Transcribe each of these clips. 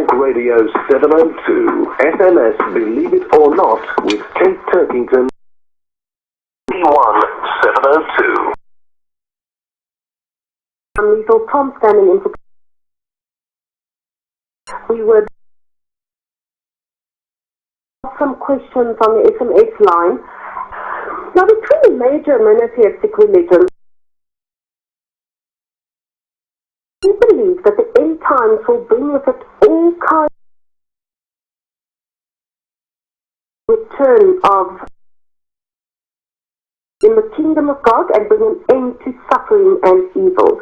Talk Radio 702, SMS Believe It or Not with Kate Turkington, 702. Little Tom standing in for... We would have some questions on the SMS line. Now, between the major monotheistic religions, we believe that the end times will bring with it all kinds of return of in the kingdom of God and bring an end to suffering and evil.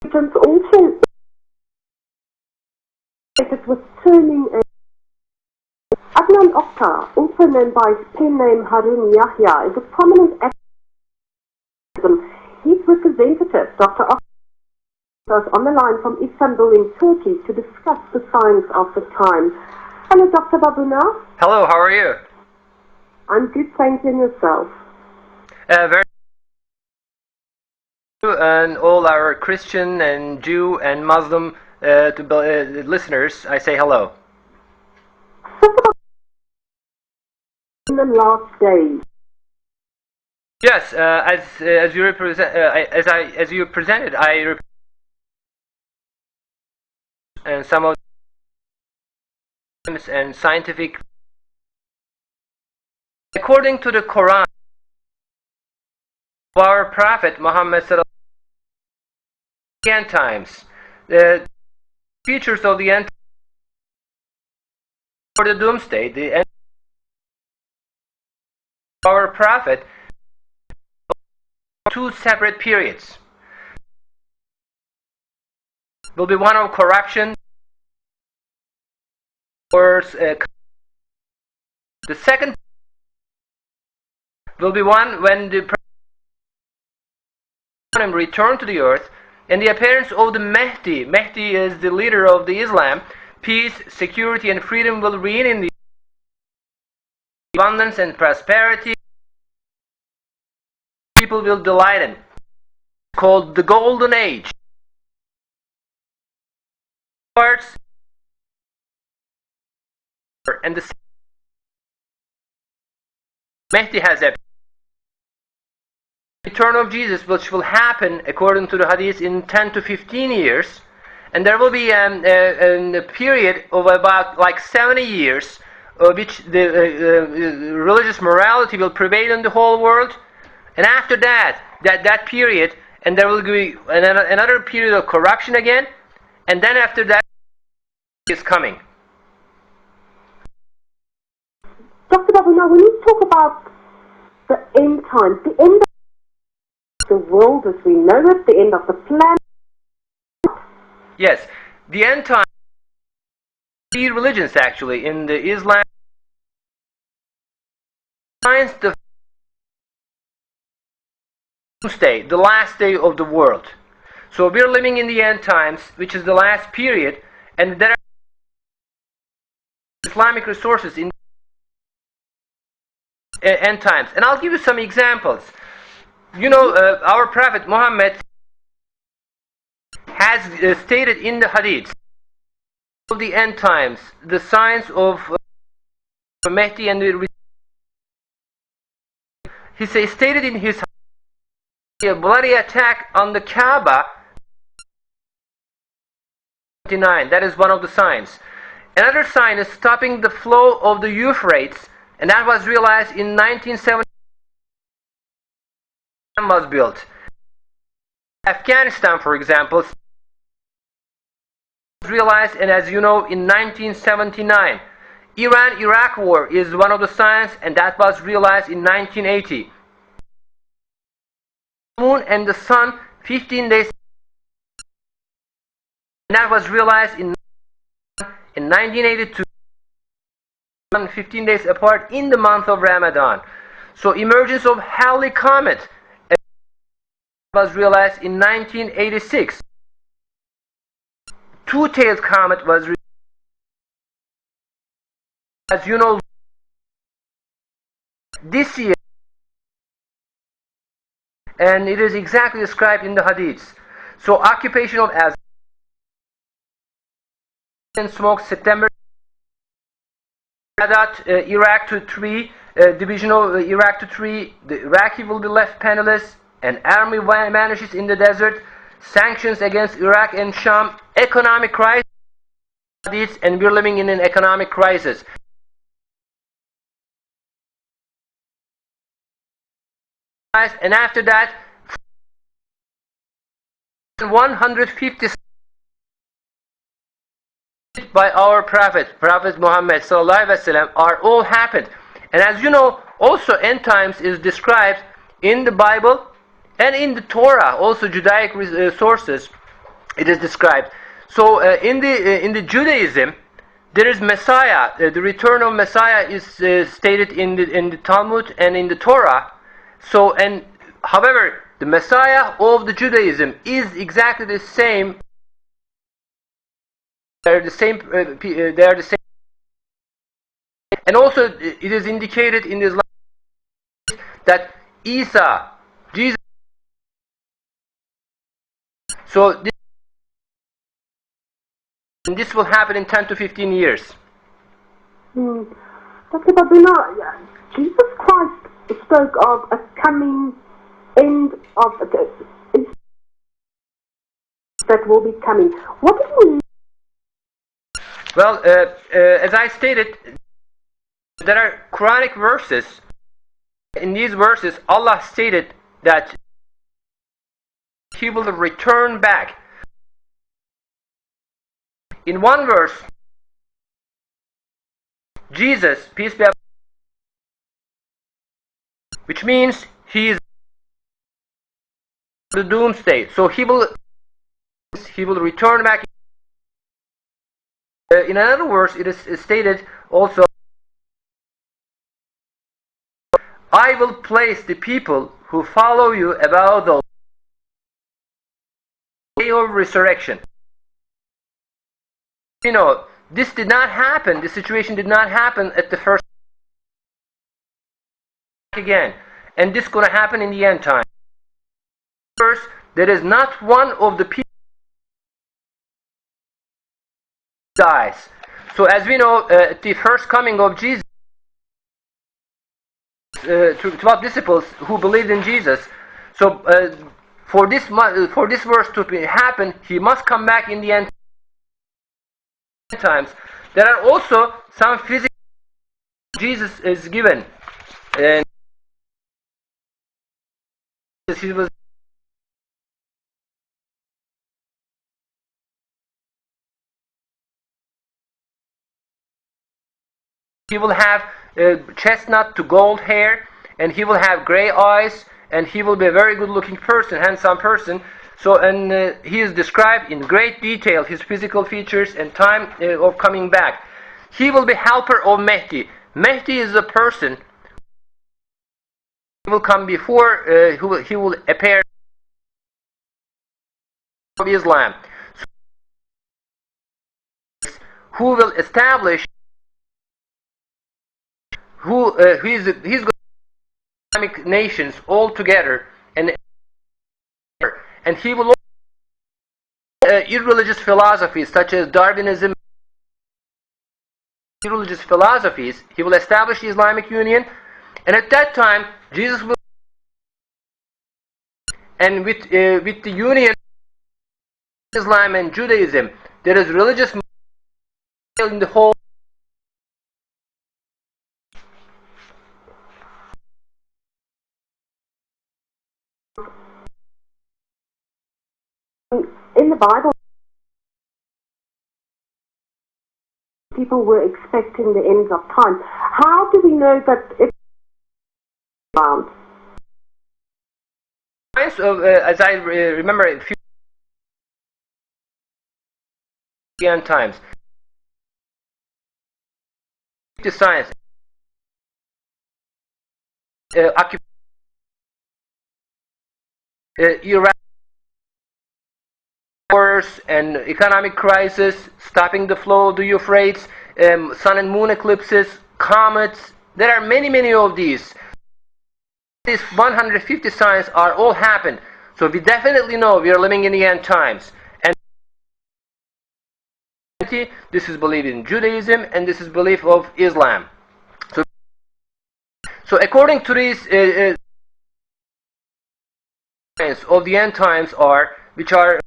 Religions also with turning and Adnan Oktar, also known by his pen name Harun Yahya, is a prominent activist. His representative, Dr. Oktar, was on the line from Istanbul in Turkey to discuss the signs of the time. Hello, Dr. Babuna. Hello, how are you? I'm good, thank you, and yourself? Very good, and all our Christian and Jew and Muslim listeners, I say hello. In the last days. Yes, as you presented, and some of and scientific. According to the Quran, our Prophet Muhammad said, the end times, the features of the end for the doomsday, the end of our Prophet, two separate periods. Will be one of corruption, or the second will be one when the Prophet returned to the earth, and the appearance of the Mahdi. Mahdi is the leader of the Islam. Peace, security, and freedom will reign in the abundance and prosperity. People will delight in. It's called the Golden Age. And the Mahdi has a return of Jesus, which will happen according to the hadith in 10 to 15 years, and there will be a period of about like 70 years which the religious morality will prevail in the whole world, and after that period, and there will be another period of corruption again, and then after that is coming. Dr. Babuna, when you talk about the end times, the end of the world as we know it, the end of the planet. Yes, the end time. Three religions actually in the Islam finds the doomsday, the last day of the world. So we're living in the end times, which is the last period, and there are Islamic resources in end times. And I'll give you some examples. You know, our Prophet Muhammad has stated in the hadith of the end times, the signs of Mahdi and the he stated in his a bloody attack on the Kaaba. That is one of the signs. Another sign is stopping the flow of the Euphrates, and that was realized in 1970. Was built. Afghanistan, for example, was realized, and as you know, in 1979. Iran-Iraq war is one of the signs, and that was realized in 1980. The moon and the sun, 15 days, and that was realized in 1982. 15 days apart in the month of Ramadan. So emergence of Halley comet was realized in 1986. Two-tailed comet was realized, as you know, this year, and it is exactly described in the hadiths. So occupation of as and smoke September. Iraq to 3, division of Iraq to 3, the Iraqi will be left penniless, an army vanishes in the desert, sanctions against Iraq and Sham, economic crisis, and we're living in an economic crisis. And after that, 150 by our Prophet Muhammad sallallahu alaihi wasallam are all happened. And as you know, also end times is described in the Bible and in the Torah, also Judaic sources. It is described. So in the Judaism, there is Messiah. The return of Messiah is stated in the Talmud and in the Torah. So however, the Messiah of the Judaism is exactly the same. They are the same. And also, it is indicated in this that Isa, Jesus. So this will happen in 10 to 15 years. Dr. Babuna, Jesus Christ spoke of a coming end of that will be coming. What do you mean? Well, as I stated, there are Quranic verses. In these verses, Allah stated that He will return back. In one verse, Jesus, peace be upon him, which means He is the doomsday. So He will return back. In another verse, it is stated also, I will place the people who follow you about the day of resurrection. You know, this did not happen, this situation did not happen at the first again. And this is going to happen in the end time. First, there is not one of the people dies. So as we know, the first coming of Jesus, 12 disciples who believed in Jesus. So for this verse to happen, He must come back in the end times. There are also some physical Jesus is given, and He was He will have chestnut to gold hair, and He will have gray eyes, and He will be a very good-looking person, handsome person. So, and He is described in great detail, His physical features and time of coming back. He will be helper of Mehdi. Mehdi is a person who will come before, He will appear of Islam, who will establish he's going to Islamic nations all together, and He will irreligious philosophies such as Darwinism, irreligious philosophies. He will establish the Islamic Union, and at that time Jesus will, and with the union of Islam and Judaism, there is religious in the whole. In the Bible, people were expecting the end of time. How do we know that it's found? As I remember, a few end times, the science, Iraq. Wars and economic crisis, stopping the flow of the Euphrates, sun and moon eclipses, comets. There are many of these. These 150 signs are all happened. So we definitely know we are living in the end times. And this is believed in Judaism, and this is belief of Islam. So according to these of the end times which are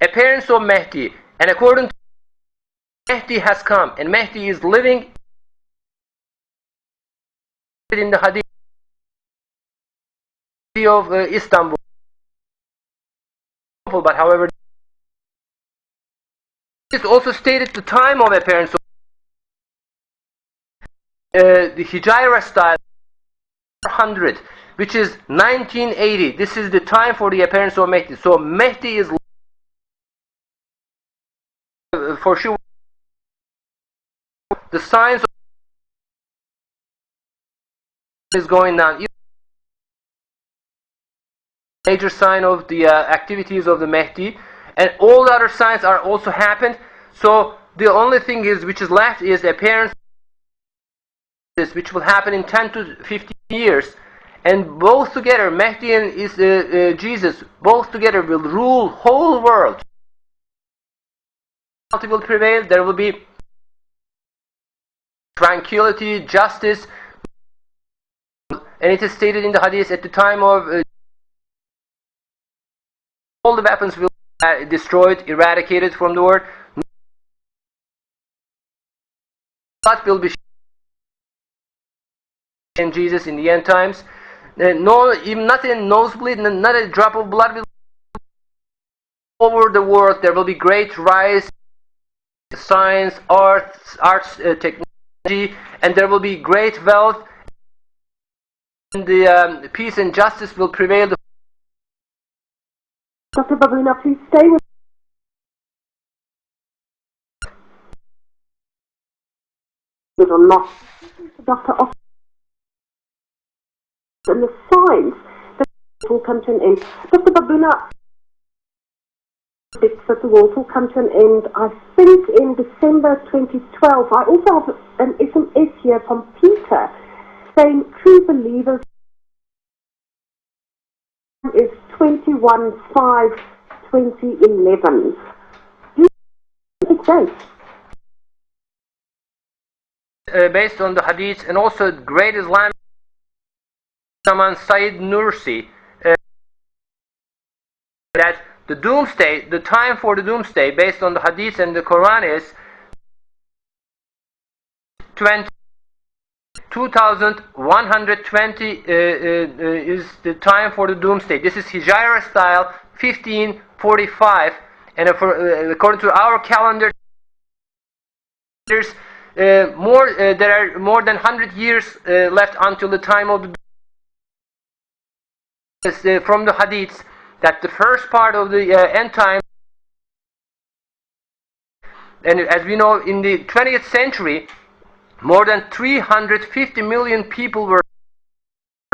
appearance of Mahdi, and according to Mahdi has come, and Mahdi is living in the hadith of Istanbul. But however, it's also stated the time of appearance of the Hijra style 100, which is 1980. This is the time for the appearance of Mahdi. So Mahdi is for sure the signs is going down. Major sign of the activities of the Mahdi, and all the other signs are also happened. So the only thing which is left is appearance, which will happen in 10 to 15 years, and both together, Mahdi and Jesus, both together will rule whole world. Will prevail. There will be tranquility, justice, and it is stated in the hadith at the time of all the weapons will be destroyed, eradicated from the world. Blood will be in Jesus in the end times. No, even not in nosebleed, not a drop of blood will over the world. There will be great rise in science, arts, technology, and there will be great wealth. And the peace and justice will prevail. Dr. Babuna, please stay with it or not. Dr. Oktar, and the signs that will come to an end. Dr. Babuna, that the world will come to an end, I think in December 2012. I also have an SMS here from Peter saying true believers is 21/5/2011. Do you think date? Based on the hadith, and also great Islamic Shaman Sayyid Nursi, that the doomsday, the time for the doomsday, based on the hadith and the Quran, is 2120 is the time for the doomsday. This is Hijra style 1545, and according to our calendar, there are more than 100 years left until the time of the from the hadiths, that the first part of the end time, and as we know, in the 20th century, more than 350 million people were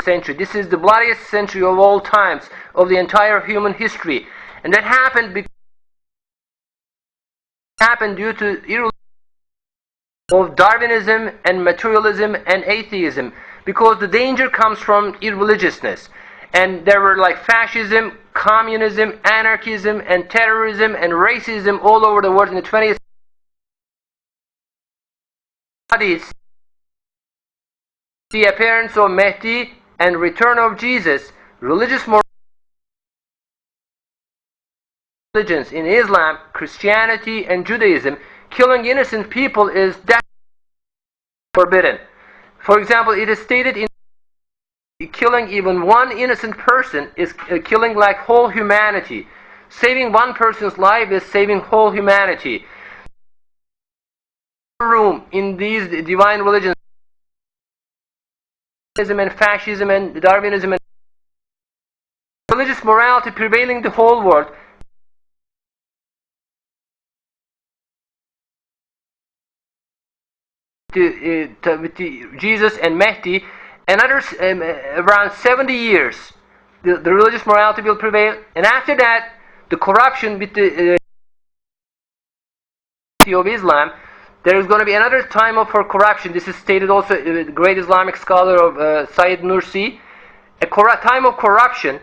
century. This is the bloodiest century of all times, of the entire human history, and that happened due to of Darwinism and materialism and atheism, because the danger comes from irreligiousness. And there were like fascism, communism, anarchism, and terrorism, and racism all over the world in the 20th century. The appearance of Mahdi and return of Jesus, religious religions in Islam, Christianity, and Judaism, killing innocent people is definitely forbidden. For example, it is stated in killing even one innocent person is killing like whole humanity. Saving one person's life is saving whole humanity. Room in these divine religions, and fascism and Darwinism and religious morality prevailing the whole world. With Jesus and Mahdi, another around 70 years, the religious morality will prevail, and after that, the corruption with the of Islam, there is going to be another time for corruption. This is stated also the great Islamic scholar of Sayyid Nursi, a time of corruption,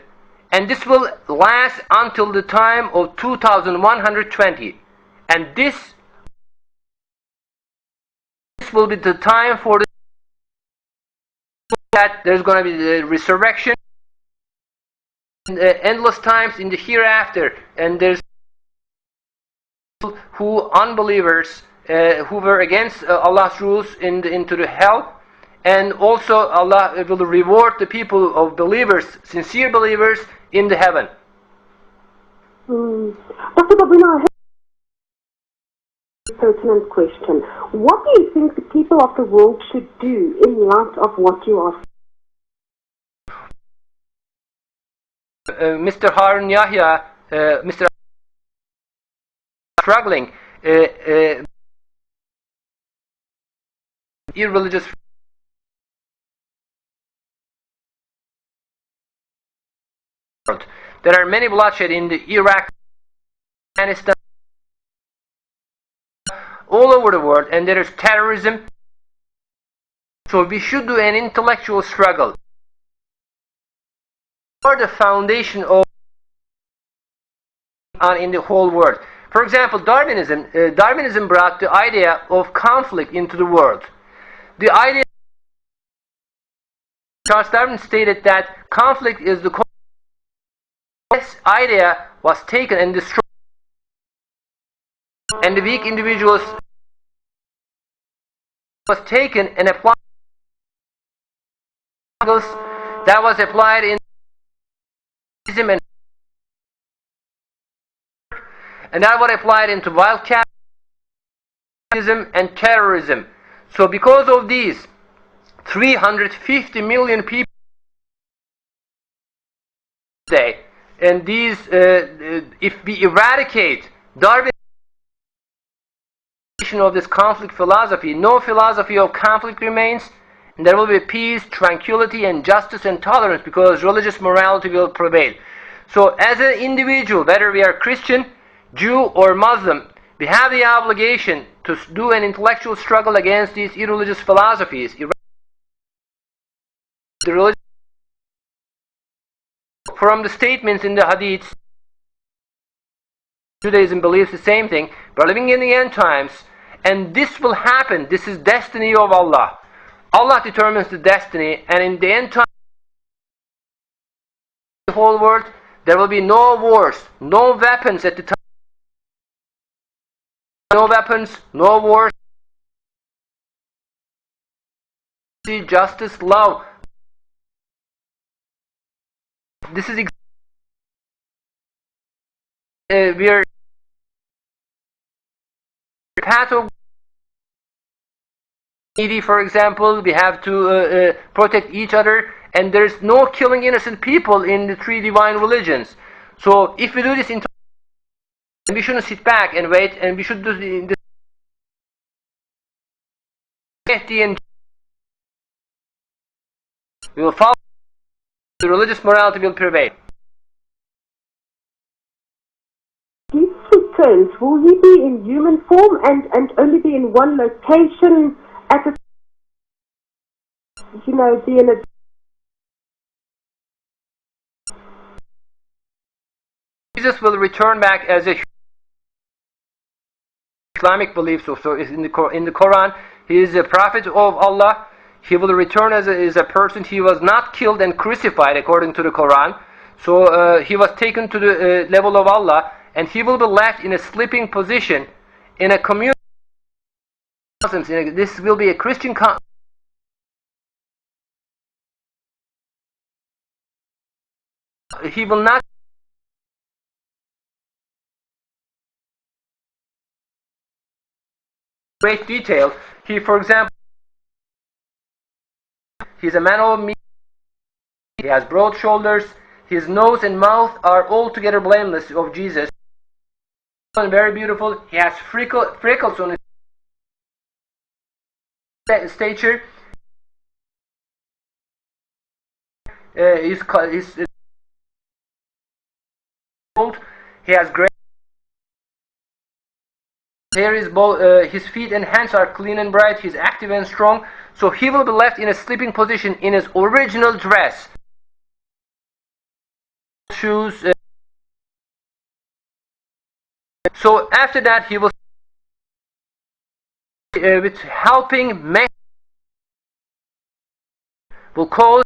and this will last until the time of 2120. And this will be the time for that there's going to be the resurrection, endless times in the hereafter, and there's who unbelievers who were against Allah's rules into the hell, and also Allah will reward the people of believers, sincere believers, in the heaven. Dr. Babuna, I have a pertinent question. What do you think the people of the world should do in light of what you are saying? Mr. Harun Yahya, Mr. struggling, irreligious. There are many bloodshed in the Iraq, Afghanistan, all over the world, and there is terrorism. So we should do an intellectual struggle for the foundation of in the whole world. For example, Darwinism brought the idea of conflict into the world. The idea, Charles Darwin stated that conflict is the this idea was taken and destroyed, and the weak individuals was taken and applied. That was applied in and that was applied into wildcat and terrorism. So because of these 350 million people today, and these if we eradicate Darwin of this conflict philosophy, no philosophy of conflict remains, and there will be peace, tranquility, and justice and tolerance, because religious morality will prevail. So as an individual, whether we are Christian, Jew, or Muslim, we have the obligation to do an intellectual struggle against these irreligious philosophies. The religion, from the statements in the hadiths, Judaism believes the same thing. We're living in the end times, and this will happen. This is destiny of Allah. Allah determines the destiny, and in the end time, the whole world, there will be no wars, no weapons at the time. No weapons, no wars. Justice, love. This is we are path of needy, for example. We have to protect each other, and there's no killing innocent people in the three divine religions. So if we do this, we shouldn't sit back and wait, and we should do the and we will follow. The religious morality will prevail. These returns, will he be in human form and only be in one location at a, be in a... Jesus will return back as a Islamic belief, so in the Quran, he is a prophet of Allah. He will return as a person. He was not killed and crucified according to the Quran. So he was taken to the level of Allah, and he will be left in a sleeping position in a community. This will be a Christian he will not great detail. He, for example, he's a man of meat. He has broad shoulders. His nose and mouth are altogether blameless of Jesus. And very beautiful. He has freckles on his stature. He's old. He has gray hair. His feet and hands are clean and bright. He's active and strong. So he will be left in a sleeping position in his original dress. Shoes, So after that, he will with helping men will cause,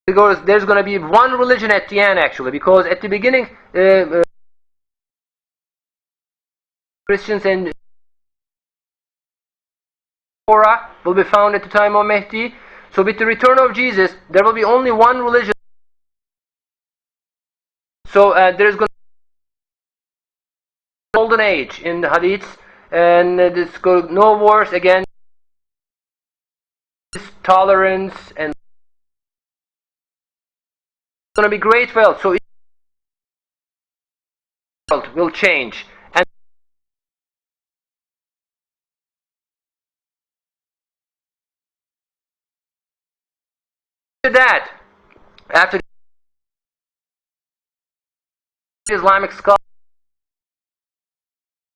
because there's going to be one religion at the end actually, because at the beginning Christians and Torah will be found at the time of Mehdi. So with the return of Jesus, there will be only one religion. So there's going to be a golden age in the hadiths, and there's no wars again, tolerance, and it's going to be great wealth. So it will change. And after that, after the Islamic scholar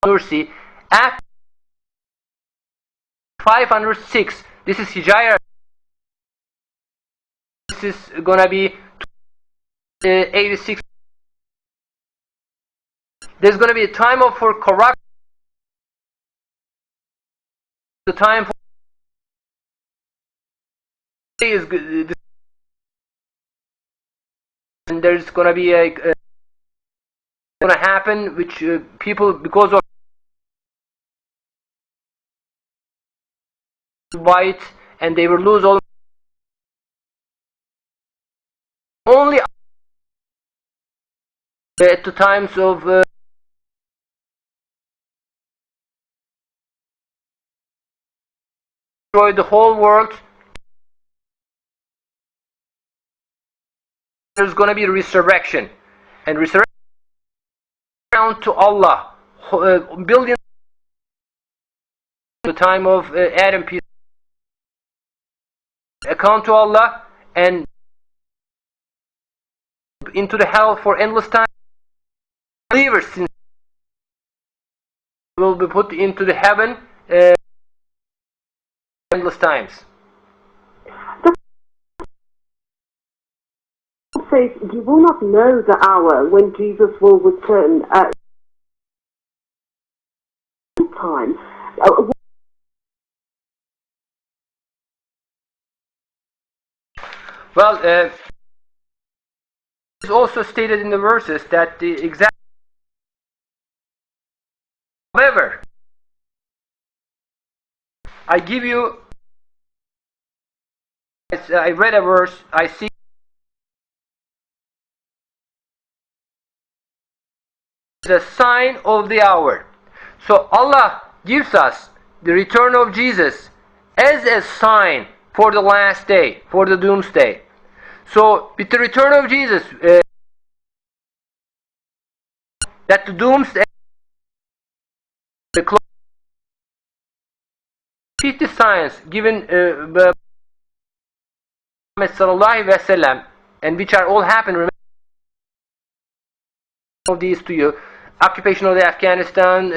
Nursi, after 506, this is Hijaya, this is going to be 86. There's going to be a time for corruption, the time for is good, and there's going to be a going to happen which people, because of white, and they will lose all, only at the times of destroy the whole world. There's going to be resurrection, and resurrection down to Allah, billions the time of Adam, peace, account to Allah, and into the hell for endless time. Believers will be put into the heaven endless times. Says you will not know the hour when Jesus will return. Time. Well, it's also stated in the verses that the exact. However, I give you. I read a verse. I see. The sign of the hour. So Allah gives us the return of Jesus as a sign for the last day, for the doomsday. So with the return of Jesus, that the doomsday, the 50 signs given by Muhammad sallallahu alaihi wasallam, and which are all happen. Remember of these to you. Occupation of the Afghanistan,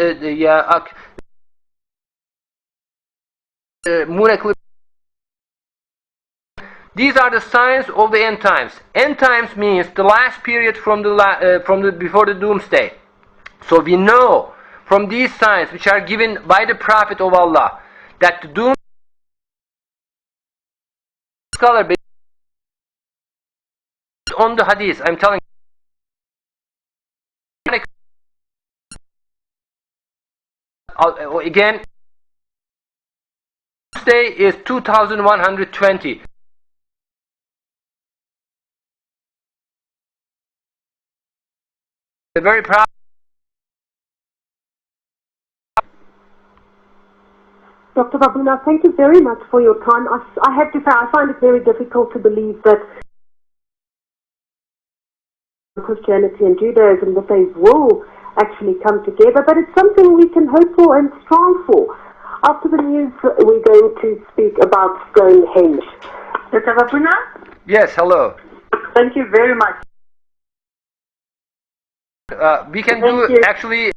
moon eclipse. These are the signs of the end times. End times means the last period from the before the doomsday. So we know from these signs which are given by the Prophet of Allah that the doom scholar based on the hadith. I'm telling you again. Doomsday is 2120. Very proud. Dr. Babuna, thank you very much for your time. I have to say, I find it very difficult to believe that Christianity and Judaism, that they will actually come together, but it's something we can hope for and strive for. After the news, we're going to speak about Stonehenge. Dr. Babuna? Yes, hello. Thank you very much. We can actually.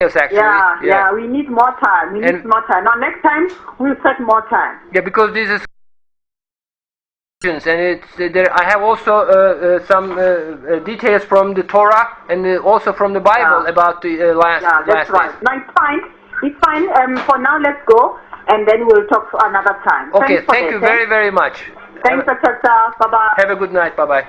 Yes, actually. Yeah, we need more time. We need more time. Now, next time, we'll set more time. Yeah, because this is and it's there. I have also some details from the Torah and also from the Bible about the last. Yeah, that's last right. days. No, it's fine. It's fine. For now, let's go, and then we'll talk another time. Okay, Thanks for thank that, you very, very much. Thanks, Dr. Bye bye. Have a good night. Bye bye.